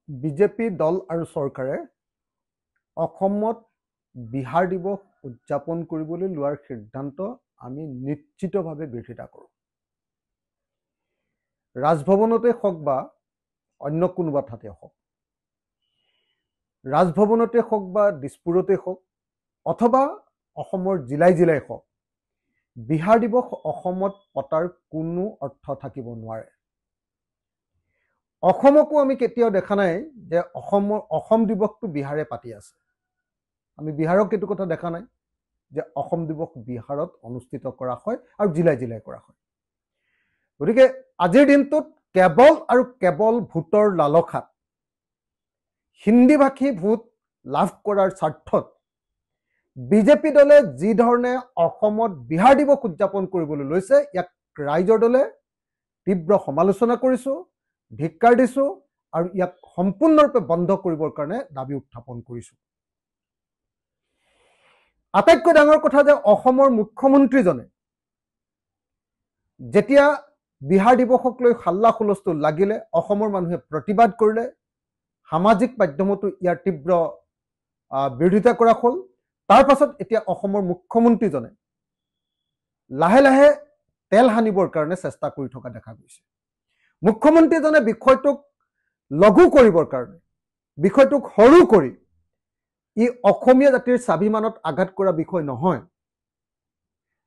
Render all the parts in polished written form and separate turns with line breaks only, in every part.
BJP দল আৰু চৰকাৰে অসমত বিহাৰ দিৱস উদযাপন কৰিবলৈ লোৱাৰ সিদ্ধান্ত আমি নিশ্চিতভাৱে বিৰোধিতা কৰোঁ। ৰাজভৱনতে হওক বা অন্য কোনোবা ঠাইতে হওক, ৰাজভৱনতে হওক বা দিছপুৰতে হওক অথবা অসমৰ জিলাই জিলাই হওক, বিহাৰ দিৱস অসমত পতাৰ কোনো অৰ্থ থাকিব নোৱাৰে। অসমকো আমি কেতিয়াও দেখা নাই যে অসম দিৱসটো বিহাৰে পাতি আছে। আমি বিহাৰক এইটো কথা দেখা নাই যে অসম দিৱস বিহাৰত অনুষ্ঠিত কৰা হয় আৰু জিলাই জিলাই কৰা হয়। গতিকে আজিৰ দিনটোত কেৱল আৰু কেৱল ভোটৰ লালসাত, হিন্দীভাষী ভোট লাভ কৰাৰ স্বাৰ্থত বিজেপি দলে যি ধৰণে অসমত বিহাৰ দিৱস উদযাপন কৰিবলৈ লৈছে, ইয়াক ৰাইজৰ দলে তীব্ৰ সমালোচনা কৰিছোঁ, ধিক্কাৰ দিছোঁ আৰু ইয়াক সম্পূৰ্ণৰূপে বন্ধ কৰিবৰ কাৰণে দাবী উত্থাপন কৰিছোঁ। আটাইতকৈ ডাঙৰ কথা যে অসমৰ মুখ্যমন্ত্ৰীজনে যেতিয়া বিহাৰ দিৱসক লৈ হাল্লা হুলস্থুল লাগিলে, অসমৰ মানুহে প্ৰতিবাদ কৰিলে, সামাজিক মাধ্যমতো ইয়াৰ তীব্ৰ বিৰোধিতা কৰা হ'ল। তাৰ পাছত এতিয়া অসমৰ মুখ্যমন্ত্ৰীজনে লাহে লাহে তেল সানিবৰ কাৰণে চেষ্টা কৰি থকা দেখা গৈছে। মুখ্যমন্ত্ৰীজনে বিষয়টোক লঘু কৰিবৰ কাৰণে, বিষয়টোক সৰু কৰি, ই অসমীয়া জাতিৰ স্বাভিমানত আঘাত কৰা বিষয় নহয়,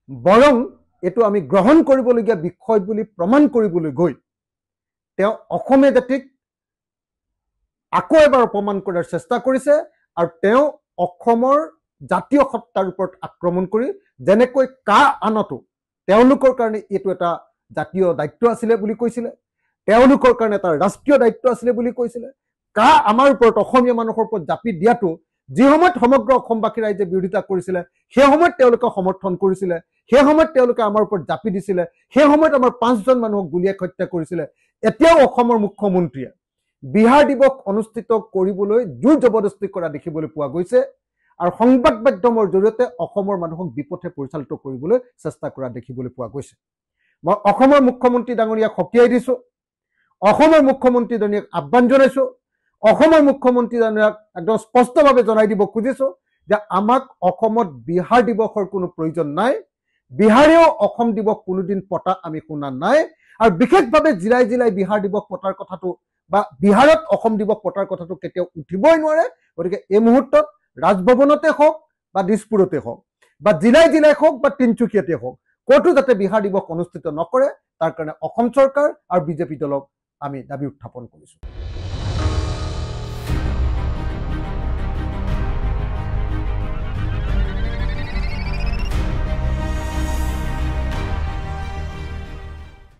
বৰং এইটো আমি গ্ৰহণ কৰিবলগীয়া বিষয় বুলি প্ৰমাণ কৰিবলৈ গৈ তেওঁ অসমীয়া জাতিক আকৌ এবাৰ অপমান কৰাৰ চেষ্টা কৰিছে আৰু তেওঁ অসমৰ জাতীয় সত্তাৰ ওপৰত আক্ৰমণ কৰি, যেনেকৈ কা আনতো তেওঁলোকৰ কাৰণে এইটো এটা জাতীয় দায়িত্ব আছিলে বুলি কৈছিলে, তেওঁলোকৰ কাৰণে এটা ৰাষ্ট্ৰীয় দায়িত্ব আছিলে বুলি কৈছিলে, কা আমাৰ ওপৰত অসমীয়া মানুহৰ ওপৰত জাপি দিয়াটো যি সময়ত সমগ্ৰ অসমবাসী ৰাইজে বিৰোধিতা কৰিছিলে, সেই সময়ত তেওঁলোকে সমৰ্থন কৰিছিলে, সেই সময়ত তেওঁলোকে আমাৰ ওপৰত জাপি দিছিলে, সেই সময়ত আমাৰ 5জন মানুহক গুলীয়াই হত্যা কৰিছিলে। এতিয়াও অসমৰ মুখ্যমন্ত্ৰীয়ে বিহাৰ দিৱস অনুষ্ঠিত কৰিবলৈ জোৰ জবৰদস্তি কৰা দেখিবলৈ পোৱা গৈছে আৰু সংবাদ মাধ্যমৰ জৰিয়তে অসমৰ মানুহক বিপথে পৰিচালিত কৰিবলৈ চেষ্টা কৰা দেখিবলৈ পোৱা গৈছে। মই অসমৰ মুখ্যমন্ত্ৰী ডাঙৰীয়াক সকীয়াই দিছোঁ, অসমৰ মুখ্যমন্ত্ৰীজনীক আহ্বান জনাইছোঁ, অসমৰ মুখ্যমন্ত্ৰীজনীক একদম স্পষ্টভাৱে জনাই দিব খুজিছোঁ যে আমাক অসমত বিহাৰ দিৱসৰ কোনো প্ৰয়োজন নাই, বিহাৰেও অসম দিৱস কোনোদিন পতা আমি শুনা নাই আৰু বিশেষভাৱে জিলাই জিলাই বিহাৰ দিৱস পতাৰ কথাটো বা বিহাৰত অসম দিৱস পতাৰ কথাটো কেতিয়াও উঠিবই নোৱাৰে। গতিকে এই মুহূৰ্তত ৰাজভৱনতে হওক বা দিছপুৰতে হওক বা জিলাই জিলাই হওক বা তিনিচুকীয়াতে হওক, ক'তো যাতে বিহাৰ দিৱস অনুষ্ঠিত নকৰে, তাৰ কাৰণে অসম চৰকাৰ আৰু বিজেপি দলক আমি দাবী উত্থাপন কৰিছোঁ।